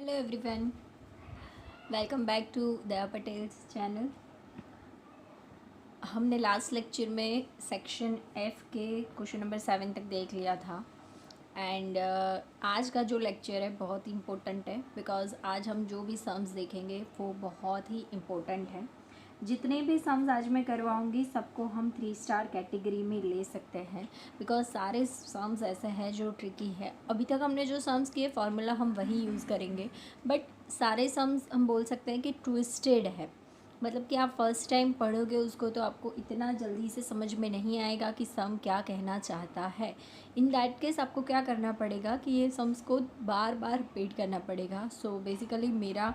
Hello everyone, welcome back to Daya Patel's channel. हमने last lecture में section F के question number 7 तक देख लिया था एंड आज का जो लेक्चर है बहुत ही इम्पोर्टेंट है बिकॉज़ आज हम जो भी सम्स देखेंगे वो बहुत ही इम्पोर्टेंट है। जितने भी सम्स आज मैं करवाऊंगी सबको हम 3 स्टार कैटेगरी में ले सकते हैं बिकॉज सारे सम्स ऐसे हैं जो ट्रिकी है। अभी तक हमने जो सम्स किए फार्मूला हम वही यूज़ करेंगे, बट सारे सम्स हम बोल सकते हैं कि ट्विस्टेड है। मतलब कि आप फर्स्ट टाइम पढ़ोगे उसको तो आपको इतना जल्दी से समझ में नहीं आएगा कि सम क्या कहना चाहता है। इन दैट केस आपको क्या करना पड़ेगा कि ये सम्स को बार बार रिपीट करना पड़ेगा। सो बेसिकली मेरा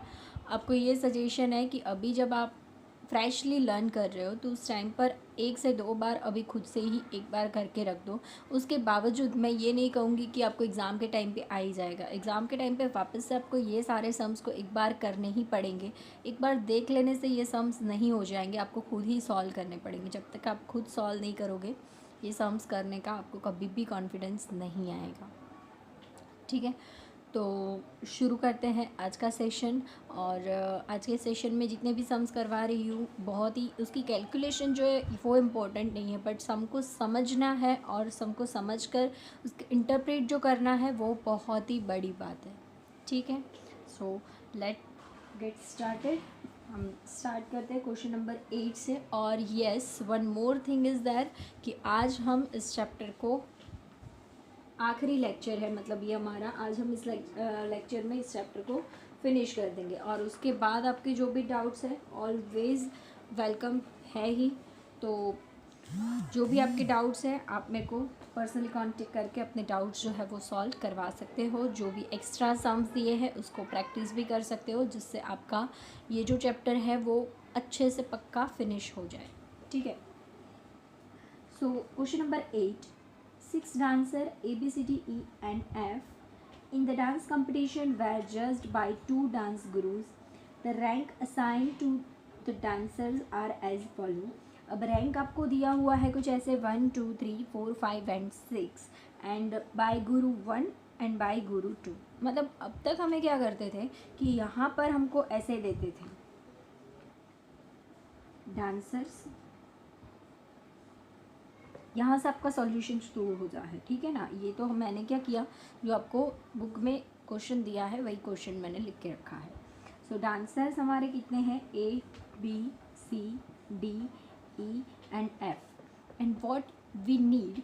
आपको ये सजेशन है कि अभी जब आप फ्रेशली लर्न कर रहे हो तो उस टाइम पर 1 से 2 बार अभी खुद से ही एक बार करके रख दो। उसके बावजूद मैं ये नहीं कहूँगी कि आपको एग्ज़ाम के टाइम पे आ ही जाएगा। एग्ज़ाम के टाइम पे वापस से आपको ये सारे सम्स को एक बार करने ही पड़ेंगे। एक बार देख लेने से ये सम्स नहीं हो जाएंगे, आपको खुद ही सॉल्व करने पड़ेंगे। जब तक आप खुद सॉल्व नहीं करोगे ये सम्स करने का आपको कभी भी कॉन्फिडेंस नहीं आएगा। ठीक है, तो शुरू करते हैं आज का सेशन। और आज के सेशन में जितने भी सम्स करवा रही हूँ बहुत ही उसकी कैलकुलेशन जो है वो इम्पोर्टेंट नहीं है, बट सम को समझना है और सम को समझकर उसके इंटरप्रेट जो करना है वो बहुत ही बड़ी बात है। ठीक है, सो लेट गेट स्टार्टेड। हम स्टार्ट करते हैं क्वेश्चन नंबर 8 से। और yes, one more thing is that कि आज हम इस चैप्टर को आखिरी लेक्चर है, मतलब ये हमारा आज हम इस लेक्चर में इस चैप्टर को फिनिश कर देंगे और उसके बाद आपके जो भी डाउट्स हैं ऑलवेज़ वेलकम है ही। तो जो भी आपके डाउट्स हैं आप मेरे को पर्सनली कांटेक्ट करके अपने डाउट्स जो है वो सॉल्व करवा सकते हो। जो भी एक्स्ट्रा सम्स दिए हैं उसको प्रैक्टिस भी कर सकते हो जिससे आपका ये जो चैप्टर है वो अच्छे से पक्का फिनिश हो जाए। ठीक है, so question number 8, 6 dancers A B C D E and F in the dance competition were judged by 2 dance gurus. The rank assigned to the dancers are as follow. अब रैंक आपको दिया हुआ है कुछ ऐसे 1 2 3 4 5 and 6 and bye Guru 1 and bye गुरु 2। मतलब अब तक हमें क्या करते थे कि यहाँ पर हमको ऐसे देते थे डांसर्स, यहाँ से आपका सॉल्यूशन शुरू हो जा है। ठीक है ना, ये तो मैंने क्या किया, जो आपको बुक में क्वेश्चन दिया है वही क्वेश्चन मैंने लिख के रखा है। सो डांसर्स हमारे कितने हैं, A B C D E and F and what we need.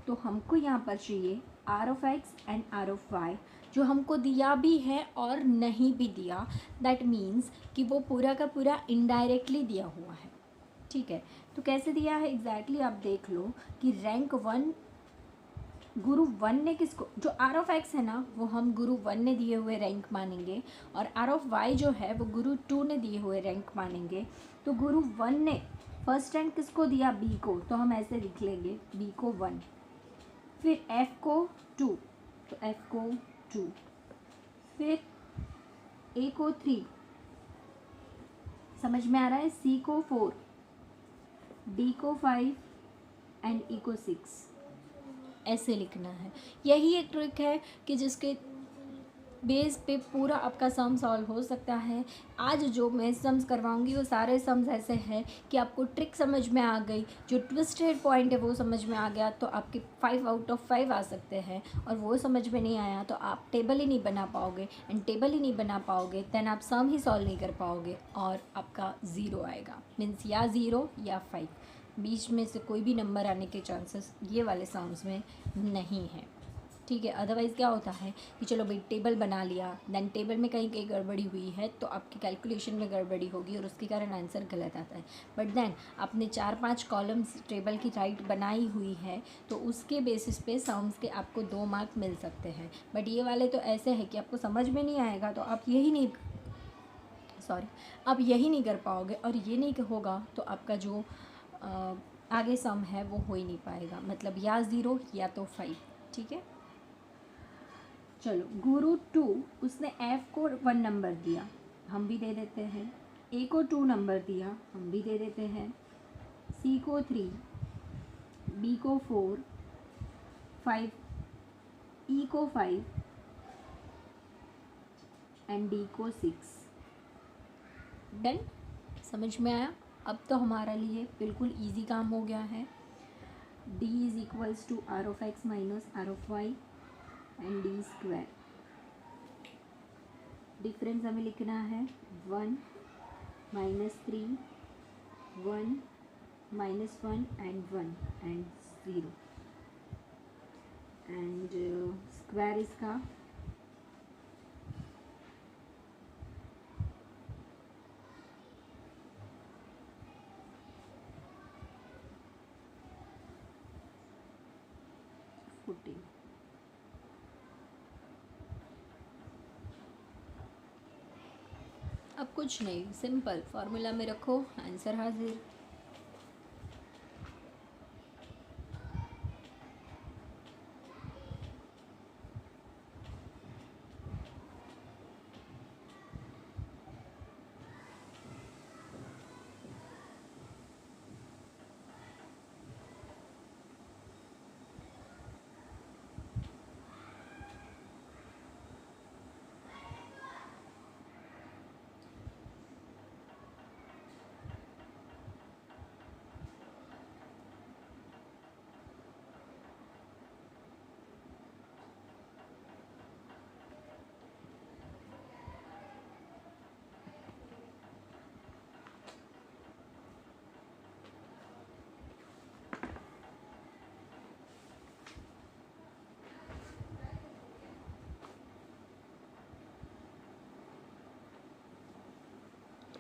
तो हमको यहाँ पर चाहिए R of X and R of Y, जो हमको दिया भी है और नहीं भी दिया। दैट मीन्स कि वो पूरा का पूरा इनडायरेक्टली दिया हुआ है। ठीक है, तो कैसे दिया है एग्जैक्टली आप देख लो कि रैंक 1 गुरु 1 ने किसको, जो आर ऑफ एक्स है ना वो हम गुरु 1 ने दिए हुए रैंक मानेंगे और आर ऑफ वाई जो है वो गुरु 2 ने दिए हुए रैंक मानेंगे। तो गुरु 1 ने फर्स्ट रैंक किसको दिया, बी को, तो हम ऐसे लिख लेंगे बी को 1, फिर एफ को 2, तो एफ को 2, फिर ए को 3, समझ में आ रहा है, सी को 4, डी को 5 एंड ई को 6, ऐसे लिखना है। यही एक ट्रिक है कि जिसके बेस पे पूरा आपका सम सॉल्व हो सकता है। आज जो मैं सम्स करवाऊंगी वो सारे सम्स ऐसे हैं कि आपको ट्रिक समझ में आ गई, जो ट्विस्टेड पॉइंट है वो समझ में आ गया तो आपके 5 आउट ऑफ 5 आ सकते हैं। और वो समझ में नहीं आया तो आप टेबल ही नहीं बना पाओगे, एंड टेबल ही नहीं बना पाओगे दैन आप सम ही सॉल्व नहीं कर पाओगे और आपका 0 आएगा। मीन्स या 0 या 5, बीच में से कोई भी नंबर आने के चांसेस ये वाले सम्स में नहीं है। ठीक है, अदरवाइज़ क्या होता है कि चलो भाई टेबल बना लिया, देन टेबल में कहीं कहीं गड़बड़ी हुई है तो आपकी कैलकुलेशन में गड़बड़ी होगी और उसके कारण आंसर गलत आता है। बट देन आपने 4-5 कॉलम्स टेबल की राइट बनाई हुई है तो उसके बेसिस पे सम्स के आपको 2 मार्क मिल सकते हैं। बट ये वाले तो ऐसे है कि आपको समझ में नहीं आएगा तो आप आप यही नहीं कर पाओगे और ये नहीं होगा तो आपका जो आगे सम है वो हो ही नहीं पाएगा, मतलब या 0 या तो 5। ठीक है, चलो गुरु 2 उसने एफ को 1 नंबर दिया, हम भी दे देते हैं। ए को 2 नंबर दिया, हम भी दे देते हैं। सी को 3, बी को 4, 5, ई को 5, एंड डी को 6। डन, समझ में आया? अब तो हमारा लिए बिल्कुल इजी काम हो गया है। d is equals to R of X minus R of Y and D square. Difference हमें लिखना है 1 -3 1 -1 एंड 1 एंड 0 एंड स्क्वायर इसका अब कुछ नहीं, सिंपल फार्मूला में रखो, आंसर हाजिर।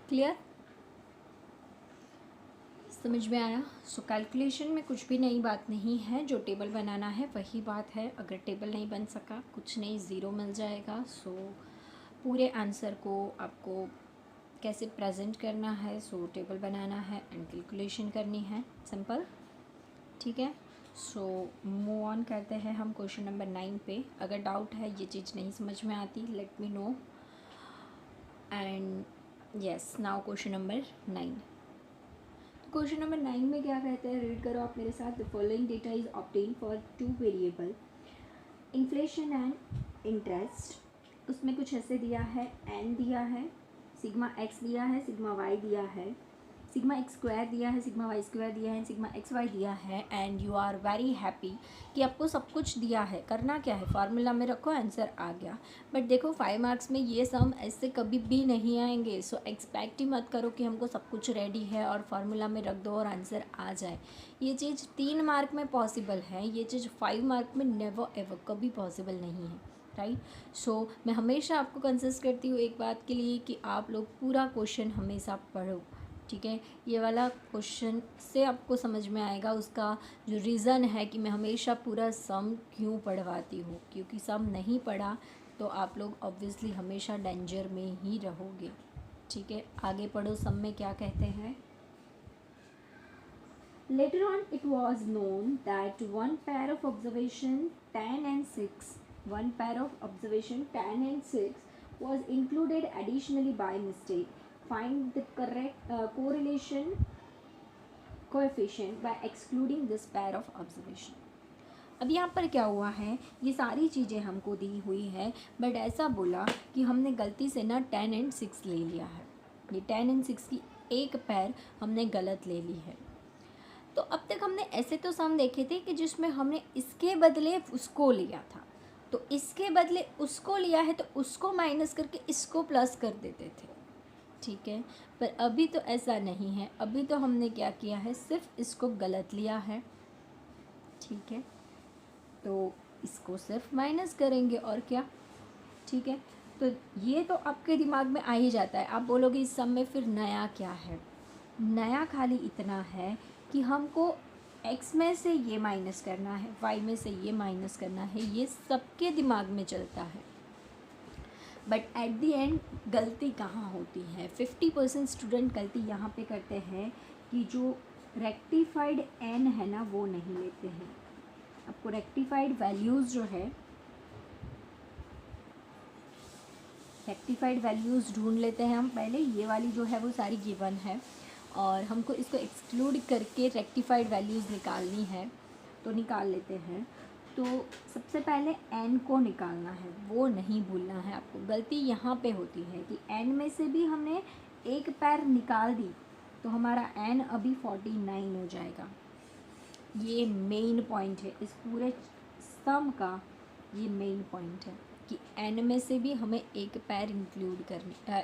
क्लियर, समझ में आया? सो कैलकुलेशन में कुछ भी नई बात नहीं है, जो टेबल बनाना है वही बात है। अगर टेबल नहीं बन सका कुछ नहीं, ज़ीरो मिल जाएगा। सो पूरे आंसर को आपको कैसे प्रेजेंट करना है, सो टेबल बनाना है एंड कैलकुलेशन करनी है, सिंपल, ठीक है। सो मूव ऑन करते हैं हम क्वेश्चन नंबर 9 पे। अगर डाउट है, ये चीज़ नहीं समझ में आती, let me know. And yes, now question number 9। Question number 9 में क्या कहते हैं, रीड करो आप मेरे साथ। The following data is obtain for 2 variable inflation and interest. उसमें कुछ ऐसे दिया है, एन दिया है, सिग्मा एक्स दिया है, सिग्मा वाई दिया है, सिग्मा एक्स स्क्वायर दिया है, सिग्मा वाई स्क्वायर दिया है, सिग्मा एक्स वाई दिया है। And you are very happy कि आपको सब कुछ दिया है। करना क्या है, फार्मूला में रखो, आंसर आ गया। बट देखो 5 मार्क्स में ये सम ऐसे कभी भी नहीं आएंगे। सो एक्सपेक्ट ही मत करो कि हमको सब कुछ रेडी है और फार्मूला में रख दो और आंसर आ जाए। ये चीज़ 3 मार्क में पॉसिबल है, ये चीज़ 5 मार्क में नेवर एवर कभी पॉसिबल नहीं है, राइट। सो मैं हमेशा आपको कंसिस्ट करती हूँ एक बात के लिए कि आप लोग पूरा क्वेश्चन हमेशा पढ़ो, ठीक है। ये वाला क्वेश्चन से आपको समझ में आएगा उसका जो रीज़न है कि मैं हमेशा पूरा सम क्यों पढ़वाती हूँ, क्योंकि सम नहीं पढ़ा तो आप लोग ऑब्वियसली हमेशा डेंजर में ही रहोगे, ठीक है। आगे पढ़ो, सम में क्या कहते हैं। Later on it was known that one pair of observation 10 and 6 was included additionally by mistake. Find the correct correlation coefficient by excluding this pair of observation. अब यहाँ पर क्या हुआ है, ये सारी चीज़ें हमको दी हुई है, बट ऐसा बोला कि हमने गलती से ना 10 and 6 ले लिया है। ये 10 and 6 की एक पैर हमने गलत ले ली है। तो अब तक हमने ऐसे तो सम देखे थे कि जिसमें हमने इसके बदले उसको लिया था, तो इसके बदले उसको लिया है तो उसको माइनस करके इसको प्लस कर देते थे, ठीक है। पर अभी तो ऐसा नहीं है, अभी तो हमने क्या किया है, सिर्फ इसको गलत लिया है, ठीक है। तो इसको सिर्फ माइनस करेंगे और क्या, ठीक है। तो ये तो आपके दिमाग में आ ही जाता है। आप बोलोगे इस सम में फिर नया क्या है, नया खाली इतना है कि हमको x में से ये माइनस करना है, y में से ये माइनस करना है, ये सबके दिमाग में चलता है। बट एट द एंड गलती कहाँ होती है, 50% स्टूडेंट गलती यहाँ पे करते हैं कि जो रेक्टिफाइड n है ना वो नहीं लेते हैं। आपको रेक्टिफाइड वैल्यूज़ जो है, रेक्टिफाइड वैल्यूज़ ढूंढ लेते हैं हम पहले। ये वाली जो है वो सारी गिवन है और हमको इसको एक्सक्लूड करके रेक्टिफाइड वैल्यूज़ निकालनी है, तो निकाल लेते हैं। तो सबसे पहले n को निकालना है, वो नहीं भूलना है आपको। गलती यहाँ पे होती है कि n में से भी हमने एक पैर निकाल दी तो हमारा n अभी 49 हो जाएगा। ये मेन पॉइंट है इस पूरे सम का, ये मेन पॉइंट है कि n में से भी हमें एक पैर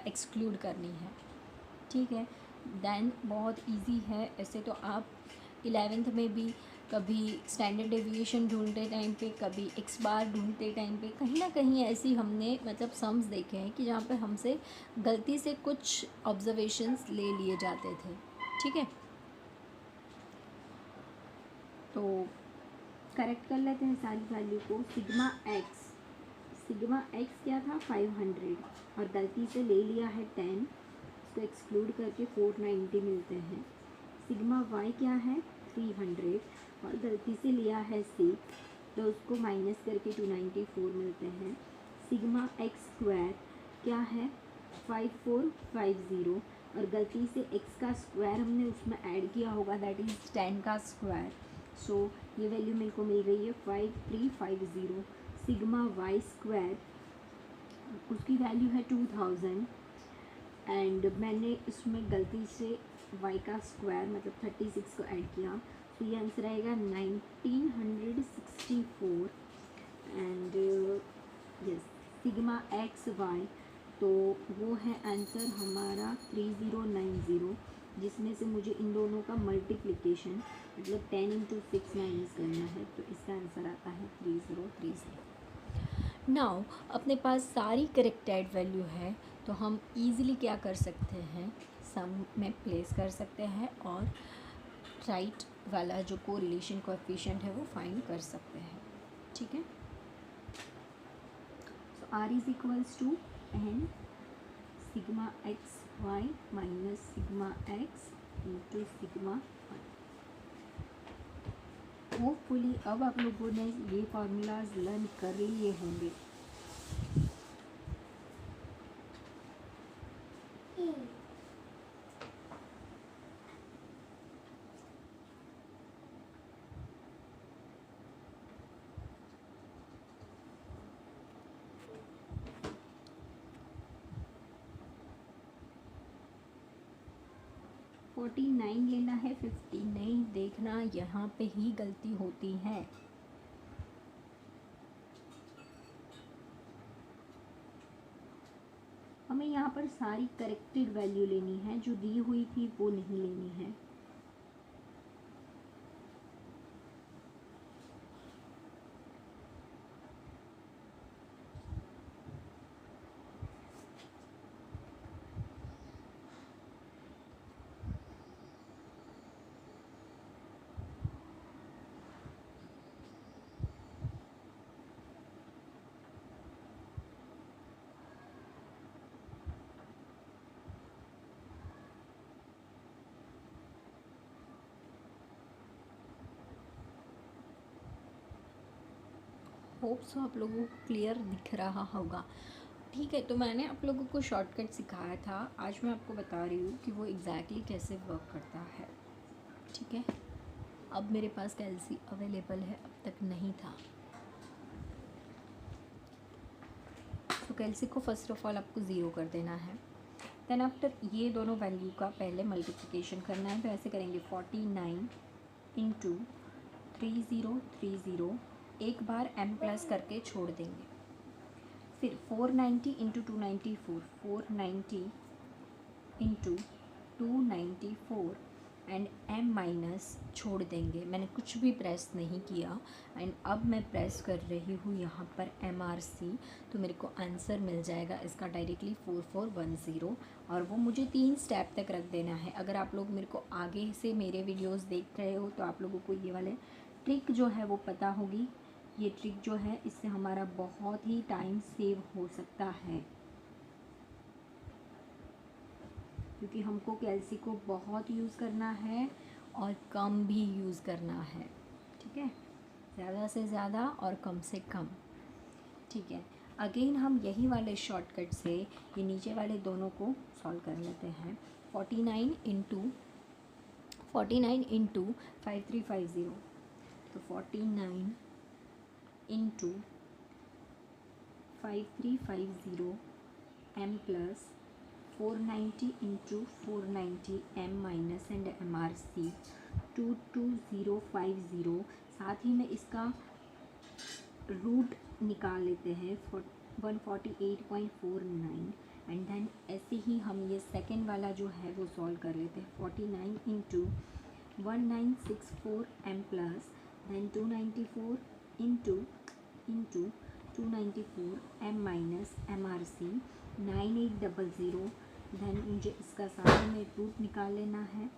एक्सक्लूड करनी है। ठीक है, देन बहुत इजी है। ऐसे तो आप 11th में भी कभी स्टैंडर्ड डेविएशन ढूंढते टाइम पे, कभी एक्स बार ढूंढते टाइम पे कहीं ना कहीं ऐसी हमने मतलब सम्स देखे हैं कि जहाँ पे हमसे गलती से कुछ ऑब्जर्वेशंस ले लिए जाते थे। ठीक है, तो करेक्ट कर लेते हैं सारी वैल्यू को। सिग्मा एक्स क्या था 500 और गलती से ले लिया है 10, इसको एक्सक्लूड करके 490 मिलते हैं। सिग्मा वाई क्या है 300 और गलती से लिया है 6, तो उसको माइनस करके 294 मिलते हैं। सिग्मा एक्स स्क्वायर क्या है 5450 और गलती से एक्स का स्क्वायर हमने उसमें ऐड किया होगा, दैट इज़ 10 का स्क्वायर। सो ये वैल्यू मेरे को मिल रही है 5350। सिग्मा वाई स्क्वायर उसकी वैल्यू है 2000 एंड मैंने इसमें गलती से y का स्क्वायर मतलब 36 को ऐड किया, तो ये आंसर आएगा 1964 and yes sigma X Y, तो वो है आंसर हमारा 3090, जिसमें से मुझे इन दोनों का मल्टीप्लिकेशन मतलब 10 × 6 माइनस करना है, तो इसका आंसर आता है 3030। नाउ अपने पास सारी करेक्टेड वैल्यू है, तो हम इजीली क्या कर सकते हैं, सम में प्लेस कर सकते हैं और राइट वाला जो कोरिलेशन कोएफिशिएंट है वो फाइंड कर सकते हैं। ठीक है, so r is equals to n sigma X Y minus sigma X into sigma Y. Hopefully अब आप लोगों ने ये फार्मूलाज लर्न कर लिए होंगे। फोर्टी 49 लेना है, 50 नहीं देखना, यहाँ पे ही गलती होती है। हमें यहाँ पर सारी करेक्टेड वैल्यू लेनी है, जो दी हुई थी वो नहीं लेनी है। होप सो आप लोगों को क्लियर दिख रहा होगा। ठीक है, तो मैंने आप लोगों को शॉर्टकट सिखाया था, आज मैं आपको बता रही हूँ कि वो एग्जैक्टली कैसे वर्क करता है। ठीक है, अब मेरे पास कैल्सी अवेलेबल है, अब तक नहीं था। तो कैल्सी को फर्स्ट ऑफ ऑल आपको ज़ीरो कर देना है, देन आफ्टर ये दोनों वैल्यू का पहले मल्टीप्लिकेशन करना है। तो ऐसे करेंगे 49 इंटू 3030, एक बार m प्लस करके छोड़ देंगे। फिर 490 into 294, 490 into 294 and m minus छोड़ देंगे। मैंने कुछ भी प्रेस नहीं किया एंड अब मैं प्रेस कर रही हूँ यहाँ पर MRC, तो मेरे को आंसर मिल जाएगा इसका डायरेक्टली 4410 और वो मुझे 3 स्टेप तक रख देना है। अगर आप लोग मेरे को आगे से मेरे वीडियोस देख रहे हो तो आप लोगों को ये वाले ट्रिक जो है वो पता होगी। ये ट्रिक जो है इससे हमारा बहुत ही टाइम सेव हो सकता है, क्योंकि हमको कैल्सी को बहुत यूज़ करना है और कम भी यूज़ करना है। ठीक है, ज़्यादा से ज़्यादा और कम से कम। ठीक है, अगेन हम यही वाले शॉर्टकट से ये नीचे वाले दोनों को सॉल्व कर लेते हैं। 49 इंटू 5350, तो 49 into 5350 m plus 490 into 490 m minus and MRC 22050। साथ ही में इसका रूट निकाल लेते हैं 148.49 एंड देन ऐसे ही हम ये सेकेंड वाला जो है वो सॉल्व कर लेते हैं 49 into 1964 m plus then 294 into 294 m minus MRC 9800। Then मुझे इसका साथ में रूट निकाल लेना है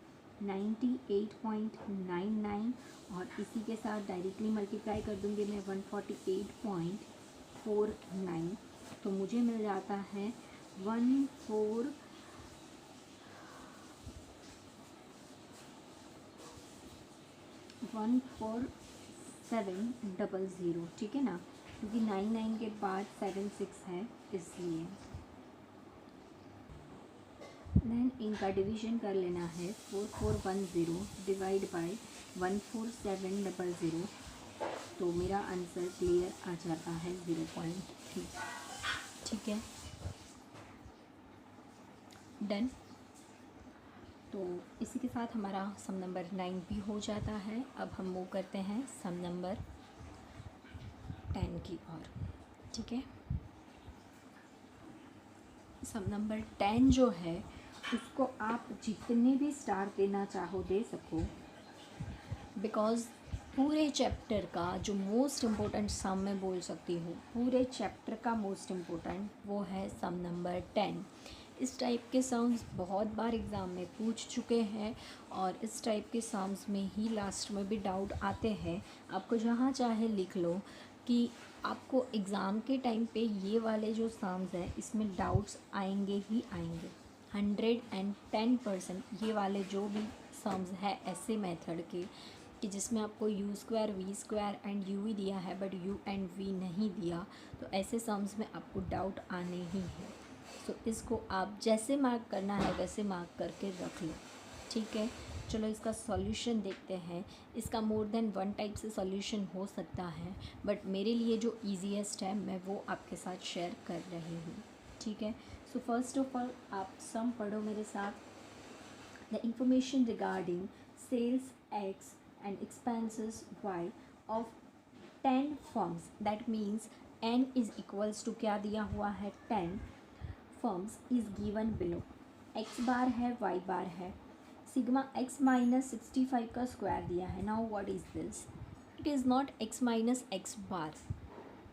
98.99 और इसी के साथ डायरेक्टली मल्टीप्लाई कर दूंगी मैं 148.49 तो मुझे मिल जाता है 14700। ठीक है ना, क्योंकि 99 के बाद 76 है इसलिए। देन इनका डिवीजन कर लेना है 4410 डिवाइड बाय 14700 तो मेरा आंसर क्लियर आ जाता है 0.3। ठीक है, डन। तो इसी के साथ हमारा सम नंबर 9 भी हो जाता है। अब हम मूव करते हैं सम नंबर 10 की ओर। ठीक है, सम नंबर 10 जो है उसको आप जितने भी स्टार देना चाहो दे सको, बिकॉज़ पूरे चैप्टर का जो मोस्ट इम्पोर्टेंट सम मैं बोल सकती हूँ, पूरे चैप्टर का मोस्ट इम्पोर्टेंट वो है सम नंबर 10। इस टाइप के सम्स बहुत बार एग्ज़ाम में पूछ चुके हैं और इस टाइप के सम्स में ही लास्ट में भी डाउट आते हैं। आपको जहाँ चाहे लिख लो कि आपको एग्ज़ाम के टाइम पे ये वाले जो सम्स हैं इसमें डाउट्स आएंगे ही आएंगे। 110% ये वाले जो भी सम्स है ऐसे मेथड के कि जिसमें आपको u square v square and u ही दिया है बट u एंड v नहीं दिया, तो ऐसे सम्स में आपको डाउट आने ही है। तो इसको आप जैसे मार्क करना है वैसे मार्क करके रख लो। ठीक है, चलो इसका सॉल्यूशन देखते हैं। इसका मोर देन वन टाइप से सॉल्यूशन हो सकता है, बट मेरे लिए जो ईजीएस्ट है मैं वो आपके साथ शेयर कर रही हूँ। ठीक है, सो फर्स्ट ऑफ ऑल आप सम पढ़ो मेरे साथ। The information regarding sales X and expenses Y of 10 firms, that means N is equals to क्या दिया हुआ है 10 firms is given below। X बार है Y बार है, सिग्मा X माइनस 65 का स्क्वायर दिया है। Now what is this? It is not X minus X बार।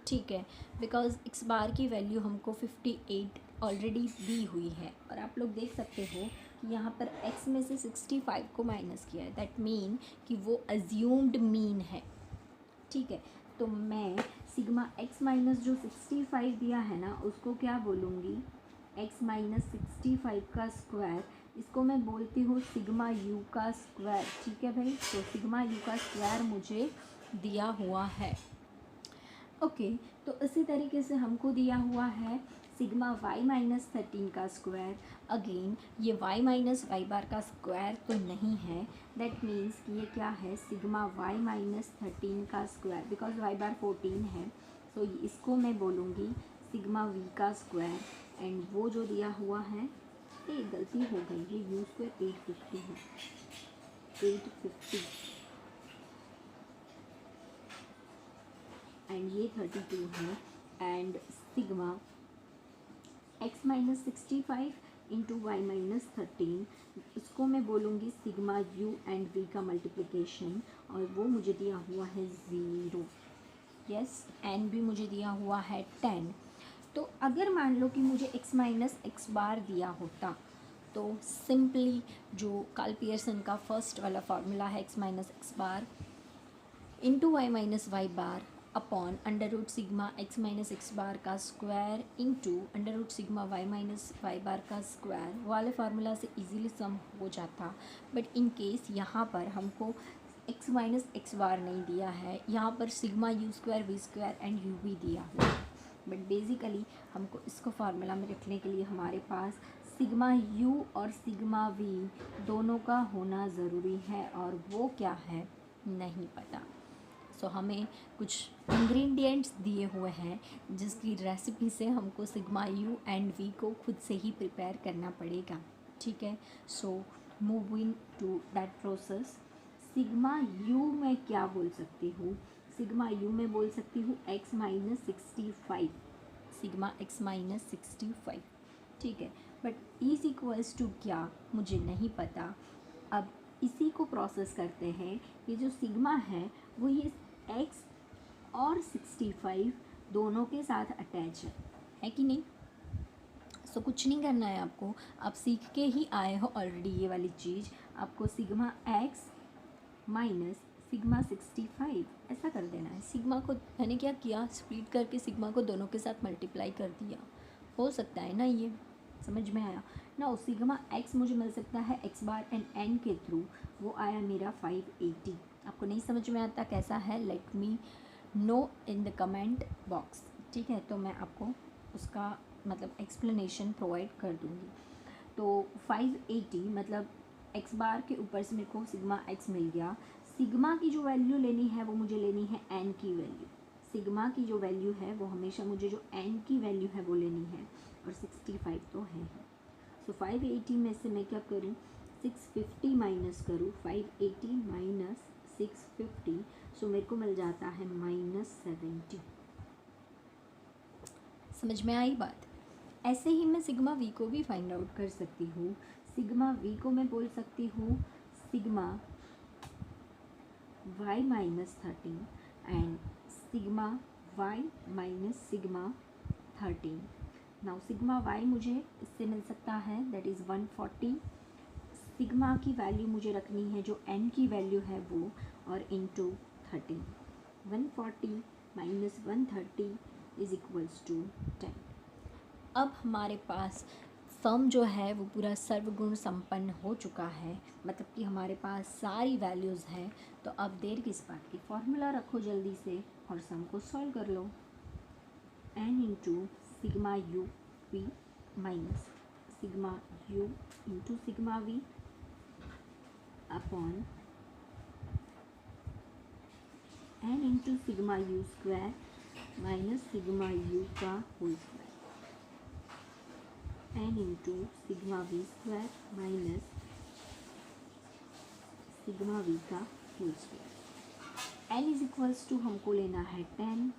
ठीक है, बिकॉज X बार की वैल्यू हमको 58 ऑलरेडी दी हुई है और आप लोग देख सकते हो कि यहाँ पर x में से 65 को माइनस किया है, दैट मीन कि वो अज्यूम्ड मीन है। ठीक है, तो मैं सिग्मा x माइनस जो 65 दिया है ना उसको क्या बोलूँगी, x माइनस 65 का स्क्वायर, इसको मैं बोलती हूँ सिग्मा u का स्क्वायर। ठीक है भाई, तो सिग्मा u का स्क्वायर मुझे दिया हुआ है। ओके, तो इसी तरीके से हमको दिया हुआ है सिग्मा y माइनस 13 का स्क्वायर। अगेन ये y माइनस वाई बार का स्क्वायर तो नहीं है, दैट मीन्स कि ये क्या है सिग्मा y माइनस 13 का स्क्वायर, बिकॉज y बार 14 है। तो इसको मैं बोलूँगी सिग्मा v का स्क्वायर एंड वो जो दिया हुआ है, ये गलती हो गई, ये u स्क्वायर 850 है, 850 एंड ये 32 है and sigma x minus 65 into Y minus 13, इसको मैं बोलूँगी सिग्मा u एंड v का मल्टीप्लिकेशन और वो मुझे दिया हुआ है 0। यस, एंड भी मुझे दिया हुआ है 10। तो अगर मान लो कि मुझे x माइनस एक्स बार दिया होता तो सिंपली जो कार्ल पियर्सन का फर्स्ट वाला फार्मूला है x minus x bar into Y minus y bar upon under root sigma x minus x bar का square into under root sigma y minus y bar का square वाले formula से easily सम हो जाता। But in case यहाँ पर हमको x minus x बार नहीं दिया है, यहाँ पर sigma u square v square and u भी दिया हुआ है। बट बेसिकली हमको इसको फार्मूला में रखने के लिए हमारे पास सिग्मा u और सिग्मा v दोनों का होना ज़रूरी है और वो क्या है नहीं पता। सो हमें कुछ इंग्रेडिएंट्स दिए हुए हैं जिसकी रेसिपी से हमको सिग्मा यू एंड वी को खुद से ही प्रिपेयर करना पड़ेगा, ठीक है। So moving to that process. Sigma U में क्या बोल सकती हूँ? सिग्मा यू में बोल सकती हूँ x-65, सिग्मा x-65, ठीक है। बट इज इक्वल्स टू क्या, मुझे नहीं पता। अब इसी को प्रोसेस करते हैं। ये जो सिग्मा है वो ये x और 65 दोनों के साथ अटैच है कि नहीं? सो कुछ नहीं करना है आपको, आप सीख के ही आए हो ऑलरेडी ये वाली चीज़। आपको सिग्मा x माइनस सिग्मा 65 ऐसा कर देना है। सिग्मा को मैंने क्या किया, स्प्लिट करके सिग्मा को दोनों के साथ मल्टीप्लाई कर दिया। हो सकता है ना, ये समझ में आया ना? सिग्मा x मुझे मिल सकता है x बार एंड n के थ्रू, वो आया मेरा 580। आपको नहीं समझ में आता कैसा है, let me know in the comment box, ठीक है। तो मैं आपको उसका मतलब एक्सप्लेनेशन प्रोवाइड कर दूँगी। तो 580 मतलब x बार के ऊपर से मेरे को सिग्मा x मिल गया। सिग्मा की जो वैल्यू लेनी है वो मुझे लेनी है n की वैल्यू। सिग्मा की जो वैल्यू है वो हमेशा मुझे जो n की वैल्यू है वो लेनी है, और 65 तो है। सो 580 में से मैं क्या करूँ, 650 माइनस करूँ, 580 माइनस 650, सो मेरे को मिल जाता है -70। समझ में आई बात? ऐसे ही मैं सिग्मा वी को भी फाइंड आउट कर सकती हूँ। सिग्मा वी को मैं बोल सकती हूँ sigma y minus 13 and sigma y minus sigma 13। Now sigma y मुझे इससे मिल सकता है, दैट इज़ 140। सिग्मा की वैल्यू मुझे रखनी है जो n की वैल्यू है वो, और into 13। 140 minus 130 is equals to 10। अब हमारे पास सम जो है वो पूरा सर्वगुण संपन्न हो चुका है, मतलब कि हमारे पास सारी वैल्यूज़ हैं। तो अब देर किस बात की, फॉर्मूला रखो जल्दी से और सम को सॉल्व कर लो। n into sigma u v minus sigma u into sigma v upon n into sigma u square minus sigma u का whole square, n into sigma v square minus sigma v का whole square. n is equals to हमको लेना है 10,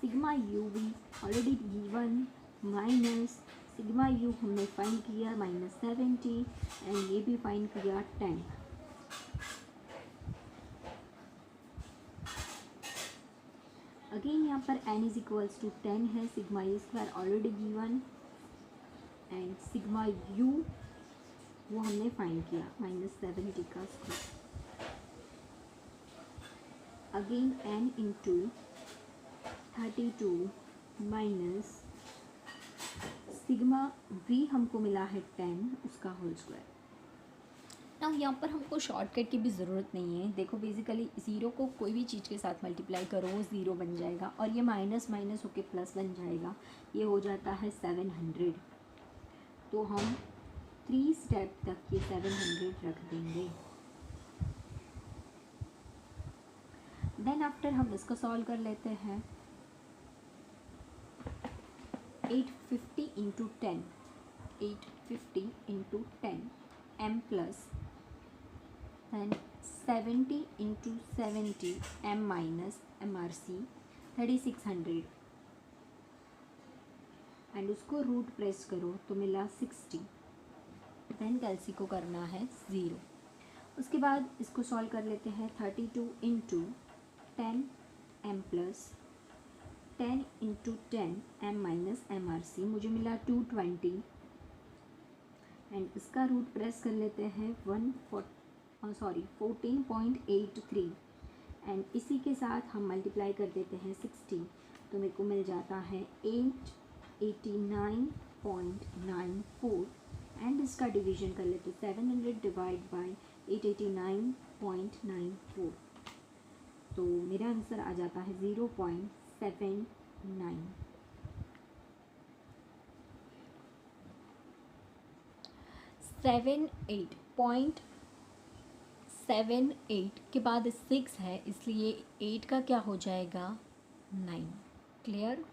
sigma u v already given minus sigma u हमने find किया -70 and ये भी find किया 10। अगेन यहाँ पर n इज इक्वल्स टू 10 है, sigma u square already given and sigma you वो हमने फाइंड किया -70 का square. Again n into 32 minus sigma v हमको मिला है 10 उसका होल स्क्वायर। ना यहाँ पर हमको शॉर्टकट की भी ज़रूरत नहीं है। देखो बेसिकली ज़ीरो को कोई भी चीज़ के साथ मल्टीप्लाई करो वो ज़ीरो बन जाएगा, और ये माइनस माइनस होके प्लस बन जाएगा। ये हो जाता है 700। तो हम 3 स्टेप तक ये 700 रख देंगे। देन आफ्टर हम इसको सॉल्व कर लेते हैं। 850 into 10, 850 into 10 m plus and 70 into 70 m minus MRC 3600 and उसको रूट प्रेस करो तो मिला 60। देन कैलसी को करना है 0। उसके बाद इसको सॉल्व कर लेते हैं। 32 into 10 m plus 10 into 10 m minus MRC मुझे मिला 220 एंड इसका रूट प्रेस कर लेते हैं 14.83 एंड इसी के साथ हम मल्टीप्लाई कर देते हैं 60, तो मेरे को मिल जाता है 889.94 एंड इसका डिवीजन कर ले तो 700 डिवाइड बाय 889.94, तो मेरा आंसर आ जाता है 0.79। 7 8 के बाद 6 है, इसलिए 8 का क्या हो जाएगा 9। क्लियर?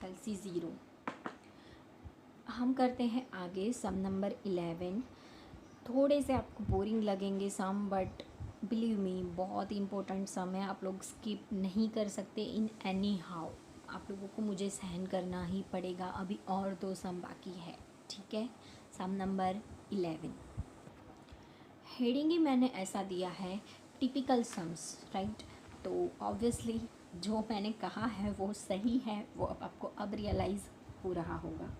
एलसी 0। हम करते हैं आगे सम नंबर 11। थोड़े से आपको बोरिंग लगेंगे सम, बट बिलीव मी बहुत ही इंपॉर्टेंट सम है, आप लोग स्किप नहीं कर सकते इन एनी हाउ। आप लोगों को मुझे सहन करना ही पड़ेगा, अभी और 2 सम बाकी है। ठीक है, सम नंबर 11। हेडिंग ही मैंने ऐसा दिया है, टिपिकल सम्स, राइट। तो ऑब्वियसली जो मैंने कहा है वो सही है, वो आपको अब रियलाइज़ हो रहा होगा।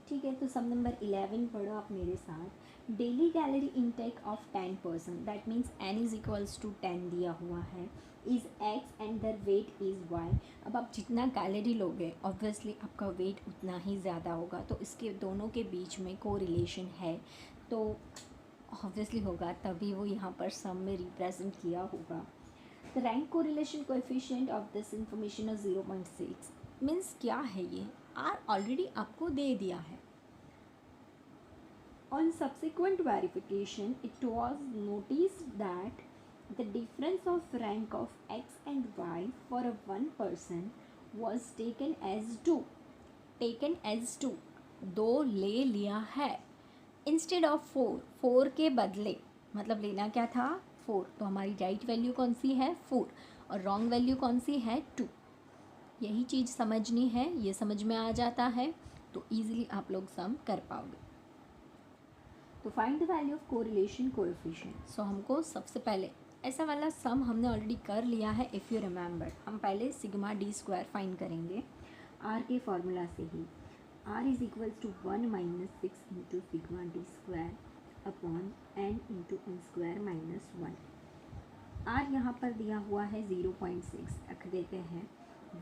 ठीक है, तो सम नंबर 11 पढ़ो आप मेरे साथ। Daily calorie intake of 10%, that means n is equals to 10 दिया हुआ है, is x and their weight is y। अब आप जितना कैलोरी लोगे ऑब्वियसली आपका वेट उतना ही ज़्यादा होगा, तो इसके दोनों के बीच में को रिलेशन है, तो ऑब्वियसली होगा, तभी वो यहाँ पर सम में रिप्रेजेंट किया होगा। द रैंक को relation coefficient of this information is 0.6। Means क्या है ये, आर ऑलरेडी आपको दे दिया है। On subsequent verification, it was noticed that the difference of rank of x and y for a one person was taken as 2. Taken as 2, 2 ले लिया है instead of 4, 4 के बदले, मतलब लेना क्या था 4, तो हमारी राइट वैल्यू कौन सी है 4 और रॉन्ग वैल्यू कौन सी है 2। यही चीज़ समझनी है, ये समझ में आ जाता है तो ईजिली आप लोग सम कर पाओगे। तो find the value of correlation coefficient. So हमको सबसे पहले ऐसा वाला सम हमने ऑलरेडी कर लिया है, इफ़ यू रिमेंबर। हम पहले सिग्मा डी स्क्वायर फाइंड करेंगे आर के फॉर्मूला से ही। R is equals to 1 minus 6 into sigma D square upon n into n square minus 1। R यहाँ पर दिया हुआ है 0.6, रख देते हैं।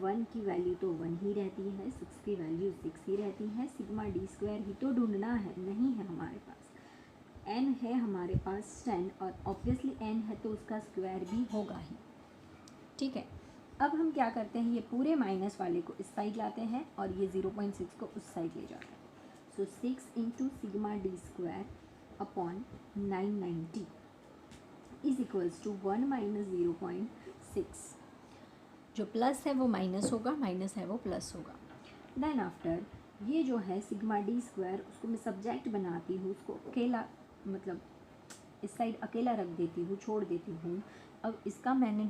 1 की वैल्यू तो 1 ही रहती है, 6 की वैल्यू 6 ही रहती है। सिग्मा डी स्क्वायर ही तो ढूंढना है, नहीं है हमारे पास। n है हमारे पास 10 और ऑब्वियसली n है तो उसका स्क्वायर भी होगा ही। ठीक है, अब हम क्या करते हैं, ये पूरे माइनस वाले को इस साइड लाते हैं और ये 0.6 को उस साइड ले जाते हैं। So 6 into sigma D square upon 990 is equals to 1 minus 0.6। जो प्लस है वो माइनस होगा, माइनस है वो प्लस होगा। देन आफ्टर ये जो है सिग्मा डी स्क्वायर, उसको मैं सब्जेक्ट बनाती हूँ, उसको अकेला मतलब इस साइड अकेला रख देती हूँ, छोड़ देती हूँ। अब इसका मैंने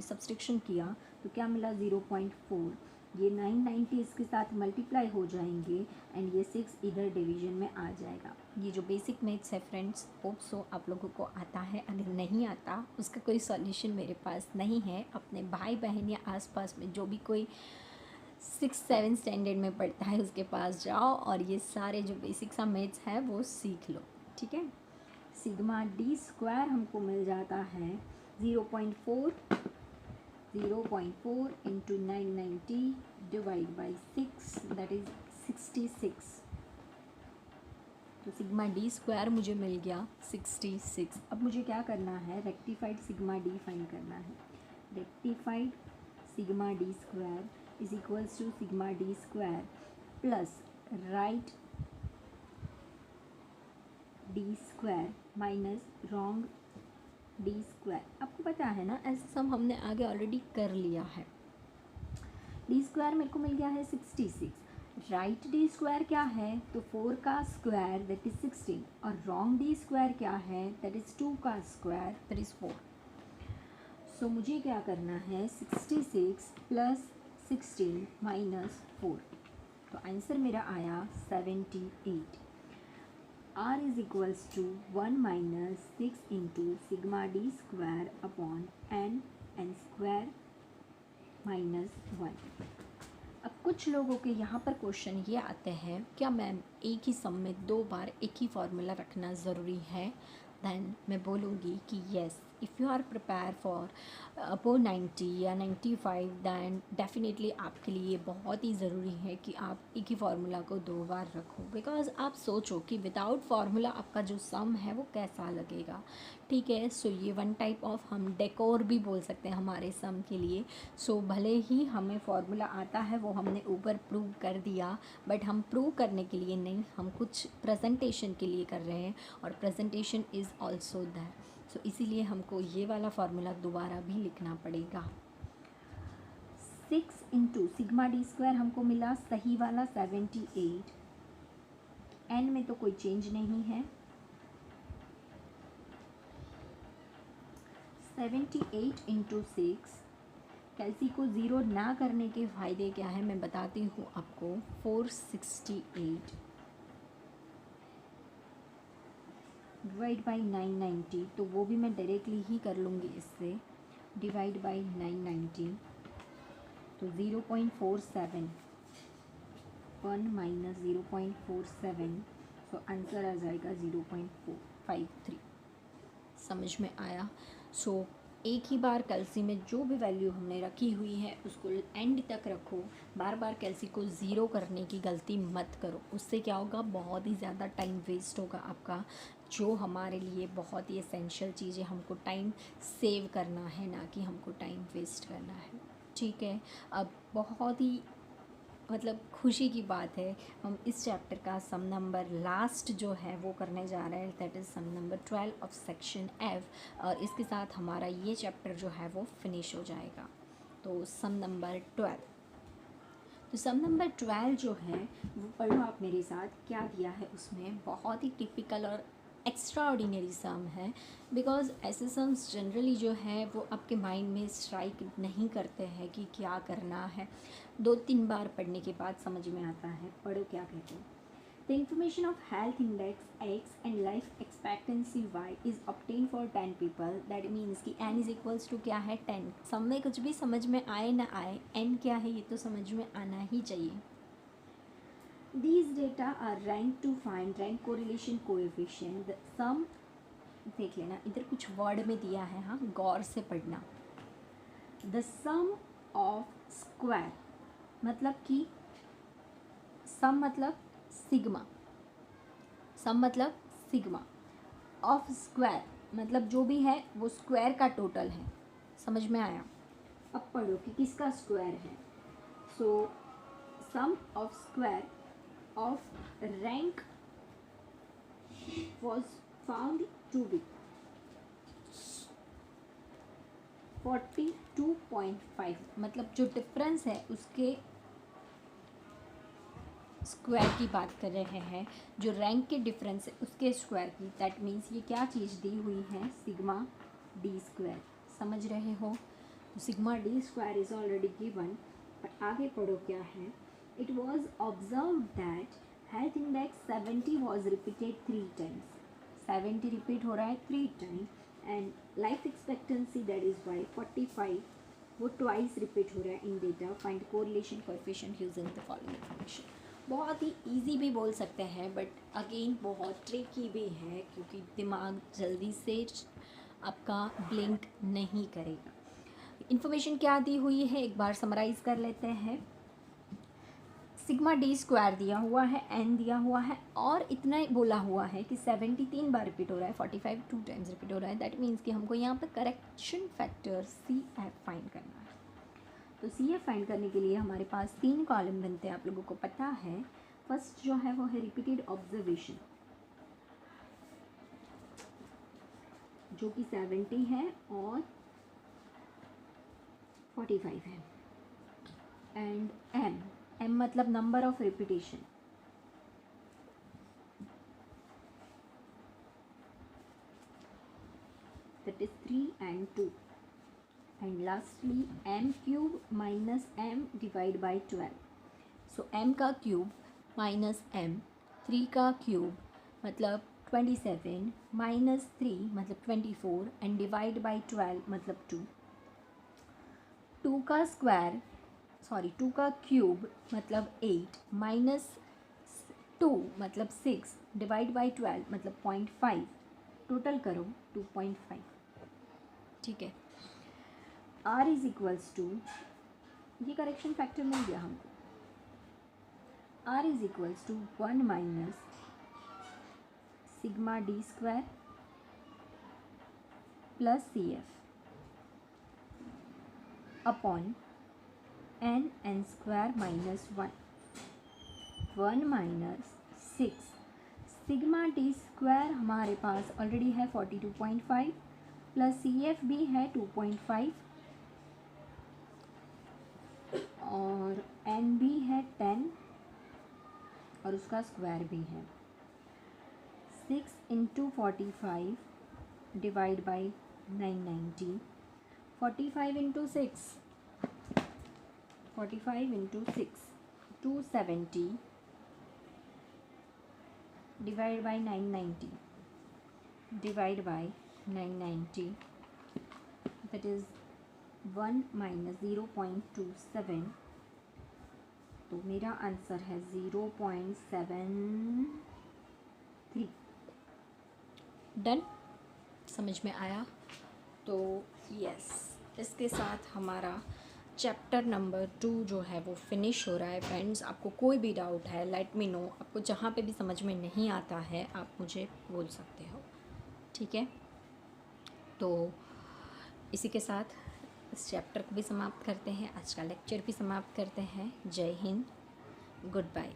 सब्सट्रैक्शन किया तो क्या मिला 0.4। ये 990 इसके साथ मल्टीप्लाई हो जाएंगे एंड ये 6 इधर डिवीजन में आ जाएगा। ये जो बेसिक मैथ्स है फ्रेंड्स, होप सो आप लोगों को आता है, अगर नहीं आता उसका कोई सॉल्यूशन मेरे पास नहीं है। अपने भाई बहन या आसपास में जो भी कोई 6-7 स्टैंडर्ड में पढ़ता है उसके पास जाओ और ये सारे जो बेसिक सा मैथ्स है वो सीख लो। ठीक है, सिग्मा डी स्क्वायर हमको मिल जाता है 0.4 into 990 divide by 6, that is 66। तो सिग्मा डी स्क्वायर मुझे मिल गया 66। अब मुझे क्या करना है, रेक्टिफाइड सिग्मा डी फाइंड करना है। Rectified sigma D square is equals to sigma D square plus right D square minus wrong D square. आपको पता है ना, ऐसा सम हमने आगे ऑलरेडी कर लिया है। डी स्क्वायर मेरे को मिल गया है 66। राइट डी स्क्वायर क्या है, तो 4 का स्क्वायर दैट इज़ 16 और रॉन्ग डी स्क्वायर क्या है, दैट इज़ 2 का स्क्वायर दैट इज़ 4। सो मुझे क्या करना है, 66 प्लस 16 माइनस 4, तो आंसर मेरा आया 78। R is equals to 1 minus 6 into sigma d square upon n square minus 1। अब कुछ लोगों के यहाँ पर क्वेश्चन ये आते हैं, क्या मैम एक ही सम में 2 बार एक ही फार्मूला रखना ज़रूरी है? देन मैं बोलूँगी कि yes, if you are prepare for above 90 या 95, दैन डेफिनेटली आपके लिए बहुत ही ज़रूरी है कि आप एक ही फार्मूला को 2 बार रखो। बिकॉज आप सोचो कि विदाउट फार्मूला आपका जो सम है वो कैसा लगेगा। ठीक है, सो ये वन टाइप ऑफ हम डेकोर भी बोल सकते हैं हमारे सम के लिए। सो भले ही हमें फार्मूला आता है, वो हमने ऊपर प्रूव कर दिया, बट हम प्रूव करने के लिए नहीं, हम कुछ प्रेजेंटेशन के लिए कर रहे हैं और प्रेजेंटेशन इज़ ऑल्सो दैट। सो इसीलिए हमको ये वाला फार्मूला दोबारा भी लिखना पड़ेगा। 6 इंटू सिग्मा डी स्क्वायर हमको मिला सही वाला 78, एन में तो कोई चेंज नहीं है, 78 इंटू 6, कैल्सी को ज़ीरो ना करने के फ़ायदे क्या है मैं बताती हूँ आपको। 468 डिवाइड बाई 990, तो वो भी मैं डायरेक्टली ही कर लूँगी इससे, डिवाइड बाई 990, तो 0.47, 1 माइनस 0.47, सो आंसर आ जाएगा 0.453। समझ में आया? सो एक ही बार कैल्सी में जो भी वैल्यू हमने रखी हुई है उसको एंड तक रखो, बार बार कैल्सी को ज़ीरो करने की गलती मत करो। उससे क्या होगा, बहुत ही ज़्यादा टाइम वेस्ट होगा आपका, जो हमारे लिए बहुत ही एसेंशियल चीज़ है। हमको टाइम सेव करना है, ना कि हमको टाइम वेस्ट करना है। ठीक है, अब बहुत ही मतलब खुशी की बात है, हम इस चैप्टर का सम नंबर लास्ट जो है वो करने जा रहे हैं, that is sum number 12 of section F, और इसके साथ हमारा ये चैप्टर जो है वो फिनिश हो जाएगा। तो सम नंबर 12, तो सम नंबर 12 जो है वो पढ़ो आप मेरे साथ, क्या दिया है उसमें। बहुत ही टिपिकल और एक्स्ट्रा ऑर्डिनरी सम है, बिकॉज ऐसे सम्स जनरली जो है वो आपके माइंड में स्ट्राइक नहीं करते हैं कि क्या करना है, 2-3 बार पढ़ने के बाद समझ में आता है। पढ़ो क्या कहते हैं। The information of health index X and life expectancy Y is obtain for 10 people, that means कि एन इज इक्वल्स टू क्या है 10। सम में कुछ भी समझ में आए ना आए, एन क्या है ये तो समझ में आना ही चाहिए। These data are ranked to find rank correlation coefficient. The sum, देख लेना इधर कुछ वर्ड में दिया है, हाँ गौर से पढ़ना। द सम ऑफ स्क्वायर मतलब कि सम मतलब सिग्मा, सम मतलब सिग्मा ऑफ स्क्वायर मतलब जो भी है वो स्क्वायर का टोटल है। समझ में आया? अब पढ़ो कि किसका स्क्वायर है। So sum of square of rank was found to be 42.5, मतलब जो डिफरेंस है उसके स्क्वायर की बात कर रहे हैं, जो रैंक के डिफरेंस है उसके स्क्वायर की। दैट मीन्स ये क्या चीज़ दी हुई है, सिग्मा डी स्क्वायर। समझ रहे हो? तो sigma D square is already given, पर आगे पढ़ो क्या है। It was observed that health index 70 was repeated 3 times. 70 repeat हो रहा है 3 times, and life expectancy that is y 45 वो twice repeat हो रहा है in data. Find correlation coefficient using the following information. बहुत ही easy भी बोल सकते हैं, बट अगेन बहुत ट्रिकी भी है, क्योंकि दिमाग जल्दी से आपका ब्लिंक नहीं करेगा। इन्फॉर्मेशन क्या दी हुई है एक बार समराइज़ कर लेते हैं। सिग्मा डी स्क्वायर दिया हुआ है, एन दिया हुआ है, और इतना ही बोला हुआ है कि 73 बार रिपीट हो रहा है, 45 2 टाइम्स रिपीट हो रहा है। दैट मीन्स कि हमको यहाँ पर correction factor C F find करना है। तो सी एफ फाइंड करने के लिए हमारे पास 3 कॉलम बनते हैं, आप लोगों को पता है। फर्स्ट जो है वो है रिपीटेड ऑब्जर्वेशन, जो कि 70 है और 45 है, एंड एम, एम मतलब number of repetition, that is 3 and 2, and lastly m cube minus m divide by 12. so m का क्यूब माइनस m, 3 का क्यूब मतलब 27 माइनस 3 मतलब 24, एंड डिवाइड बाई 12 मतलब 2। 2 का स्क्वायर सॉरी 2 का क्यूब मतलब 8 माइनस 2 मतलब 6 डिवाइड बाई 12 मतलब 0.5, टोटल करो 2.5। ठीक है, r इज इक्वल्स टू, ये करेक्शन फैक्टर मिल गया हमको, r is equals to 1 minus sigma D square plus C F upon N square minus 1 minus 6 sigma D square हमारे पास ऑलरेडी है 42.5, प्लस CF भी है 2.5 और N भी है 10 और उसका स्क्वायर भी है। 6 into 45 divide by 990। 45 into 6 45 into 6 270 divide by 990 divide by 990 that is 1 minus 0.27। तो मेरा आंसर है 0.73। डन, समझ में आया? तो यस, इसके साथ हमारा चैप्टर नंबर 2 जो है वो फिनिश हो रहा है। फ्रेंड्स, आपको कोई भी डाउट है लेट मी नो। आपको जहाँ पे भी समझ में नहीं आता है आप मुझे बोल सकते हो, ठीक है? तो इसी के साथ इस चैप्टर को भी समाप्त करते हैं, आज का लेक्चर भी समाप्त करते हैं। जय हिंद, गुड बाय।